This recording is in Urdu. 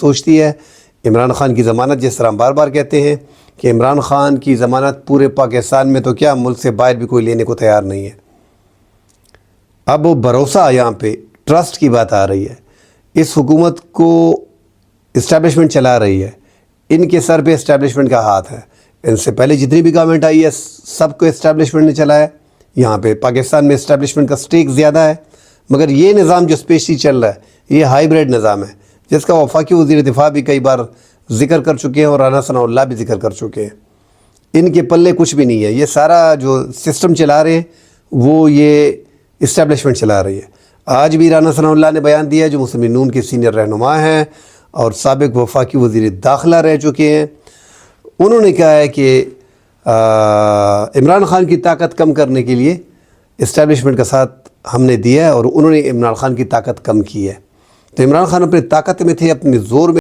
سوچتی ہے۔ عمران خان کی ضمانت، جس طرح ہم بار بار کہتے ہیں کہ عمران خان کی ضمانت پورے پاکستان میں تو کیا ملک سے باہر بھی کوئی لینے کو تیار نہیں ہے۔ اب وہ بھروسہ یہاں پہ ٹرسٹ کی بات آ رہی ہے۔ اس حکومت کو اسٹیبلشمنٹ چلا رہی ہے، ان کے سر پہ اسٹیبلشمنٹ کا ہاتھ ہے۔ ان سے پہلے جتنی بھی گورنمنٹ آئی ہے سب کو اسٹیبلشمنٹ نے چلایا۔ یہاں پہ پاکستان میں اسٹیبلشمنٹ کا سٹیک زیادہ ہے، مگر یہ نظام جو اسپیشلی چل رہا ہے یہ ہائیبریڈ نظام ہے، جس کا وفاقی وزیر دفاع بھی کئی بار ذکر کر چکے ہیں اور رانا ثناء اللہ بھی ذکر کر چکے ہیں۔ ان کے پلے کچھ بھی نہیں ہے، یہ سارا جو سسٹم چلا رہے ہیں وہ یہ اسٹیبلشمنٹ چلا رہی ہے۔ آج بھی رانا ثناء اللہ نے بیان دیا ہے، جو مسلم نون کے سینئر رہنما ہیں اور سابق وفاقی وزیر داخلہ رہ چکے ہیں، انہوں نے کہا ہے کہ عمران خان کی طاقت کم کرنے کے لیے اسٹیبلشمنٹ کا ساتھ ہم نے دیا ہے، اور انہوں نے عمران خان کی طاقت کم کی ہے۔ تو عمران خان اپنی طاقت میں تھے، اپنے زور میں